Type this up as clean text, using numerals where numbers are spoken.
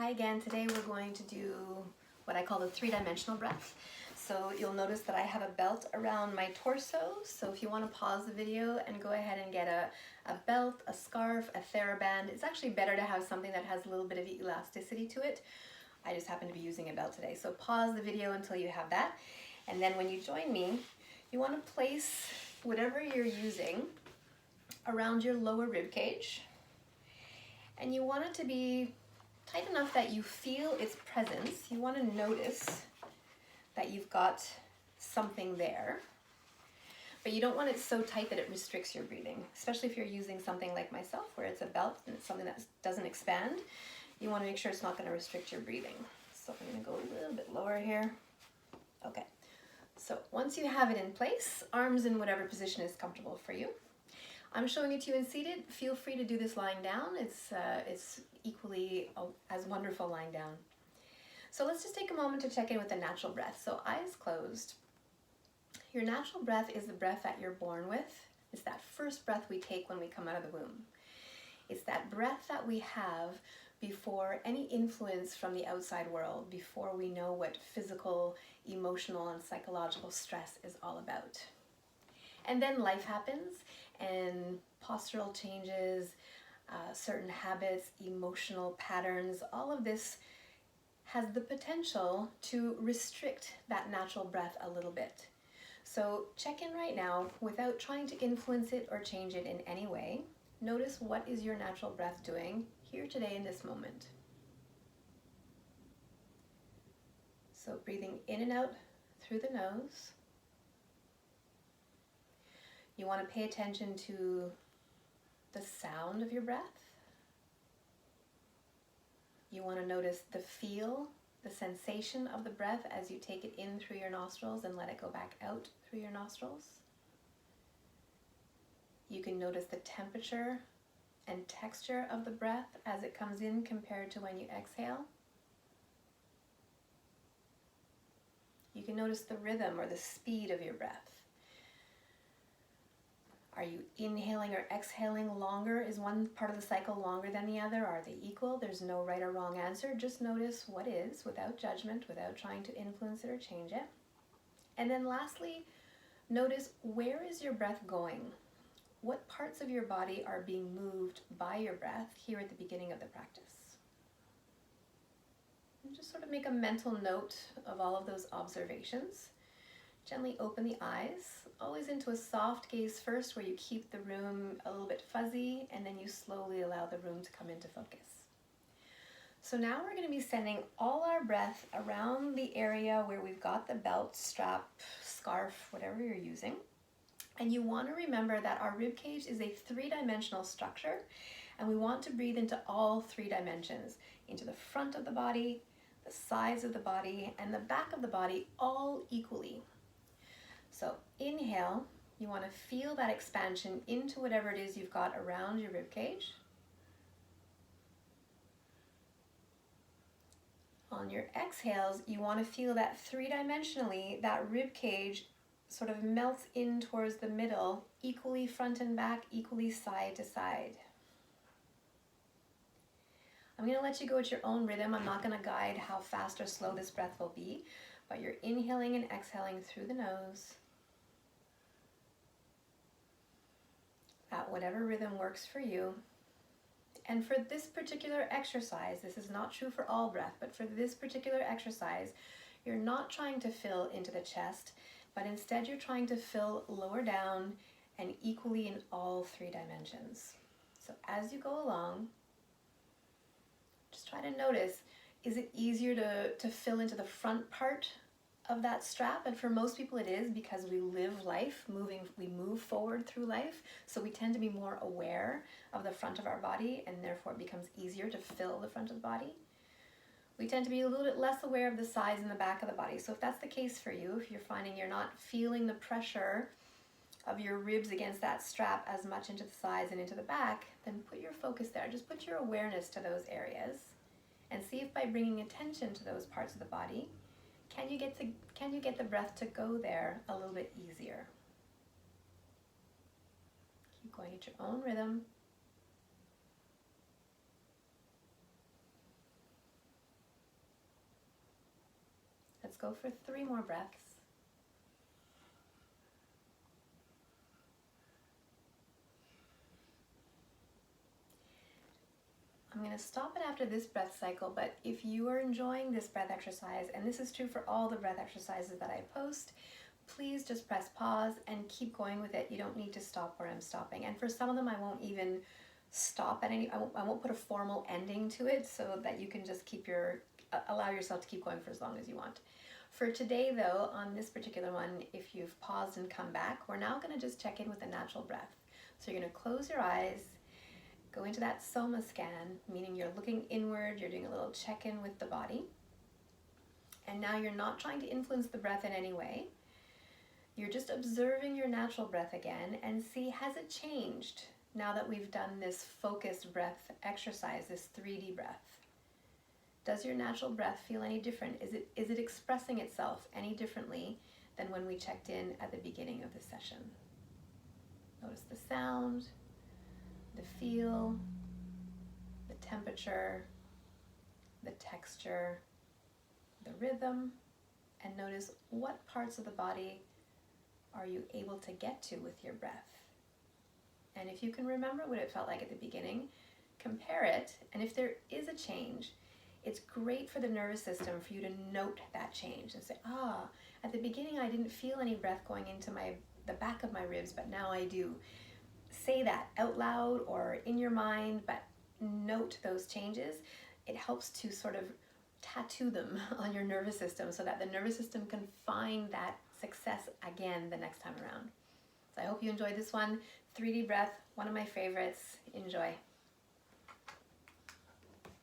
Hi again. Today we're going to do what I call the three-dimensional breath. So you'll notice that I have a belt around my torso. So if you want to pause the video and go ahead and get a belt, a scarf, a TheraBand, it's actually better to have something that has a little bit of elasticity to it. I just happen to be using a belt today. So pause the video until you have that. And then when you join me, you want to place whatever you're using around your lower rib cage. And you want it to be tight enough that you feel its presence. You want to notice that you've got something there, but you don't want it so tight that it restricts your breathing, especially if you're using something like myself where it's a belt and it's something that doesn't expand. You want to make sure it's not going to restrict your breathing. So I'm going to go a little bit lower here. Okay, so once you have it in place, arms in whatever position is comfortable for you. I'm showing it to you in seated. Feel free to do this lying down. It's equally as wonderful lying down. So let's just take a moment to check in with the natural breath. So eyes closed. Your natural breath is the breath that you're born with. It's that first breath we take when we come out of the womb. It's that breath that we have before any influence from the outside world, before we know what physical, emotional, and psychological stress is all about. And then life happens and postural changes, certain habits, emotional patterns, all of this has the potential to restrict that natural breath a little bit. So check in right now without trying to influence it or change it in any way. Notice what is your natural breath doing here today in this moment. So breathing in and out through the nose. You want to pay attention to the sound of your breath. You want to notice the feel, the sensation of the breath as you take it in through your nostrils and let it go back out through your nostrils. You can notice the temperature and texture of the breath as it comes in compared to when you exhale. You can notice the rhythm or the speed of your breath. Are you inhaling or exhaling longer? Is one part of the cycle longer than the other? Are they equal? There's no right or wrong answer. Just notice what is without judgment, without trying to influence it or change it. And then lastly, notice where is your breath going? What parts of your body are being moved by your breath here at the beginning of the practice? And just sort of make a mental note of all of those observations. Gently open the eyes, always into a soft gaze first where you keep the room a little bit fuzzy and then you slowly allow the room to come into focus. So now we're going to be sending all our breath around the area where we've got the belt, strap, scarf, whatever you're using. And you want to remember that our rib cage is a three-dimensional structure and we want to breathe into all three dimensions, into the front of the body, the sides of the body, and the back of the body all equally. So inhale, you want to feel that expansion into whatever it is you've got around your rib cage. On your exhales, you want to feel that three-dimensionally, that rib cage sort of melts in towards the middle, equally front and back, equally side to side. I'm going to let you go at your own rhythm. I'm not going to guide how fast or slow this breath will be, but you're inhaling and exhaling through the nose at whatever rhythm works for you. And for this particular exercise, this is not true for all breath, but for this particular exercise, you're not trying to fill into the chest, but instead you're trying to fill lower down and equally in all three dimensions. So as you go along, just try to notice, is it easier to fill into the front part of that strap? And for most people it is, because we live life we move forward through life, so we tend to be more aware of the front of our body and therefore it becomes easier to fill the front of the body. We tend to be a little bit less aware of the sides and the back of the body. So if that's the case for you, if you're finding you're not feeling the pressure of your ribs against that strap as much into the sides and into the back, then put your focus there. Just put your awareness to those areas and see if by bringing attention to those parts of the body, can you get the breath to go there a little bit easier? Keep going at your own rhythm. go for 3 more breaths. I'm going to stop it after this breath cycle, but if you are enjoying this breath exercise, and this is true for all the breath exercises that I post, please just press pause and keep going with it. You don't need to stop where I'm stopping. And for some of them, I won't even stop at any, I won't put a formal ending to it so that you can just allow yourself to keep going for as long as you want. For today though, on this particular one, if you've paused and come back, we're now going to just check in with a natural breath. So you're going to close your eyes, go into that soma scan, meaning you're looking inward, you're doing a little check-in with the body. And now you're not trying to influence the breath in any way. You're just observing your natural breath again and see, has it changed now that we've done this focused breath exercise, this 3D breath? Does your natural breath feel any different? Is it expressing itself any differently than when we checked in at the beginning of the session? Notice the sound, the feel, the temperature, the texture, the rhythm, and notice what parts of the body are you able to get to with your breath. And if you can remember what it felt like at the beginning, compare it, and if there is a change, it's great for the nervous system for you to note that change and say, at the beginning I didn't feel any breath going into the back of my ribs, but now I do. Say that out loud or in your mind, but note those changes. It helps to sort of tattoo them on your nervous system so that the nervous system can find that success again the next time around. So I hope you enjoyed this one. 3D breath, one of my favorites. Enjoy.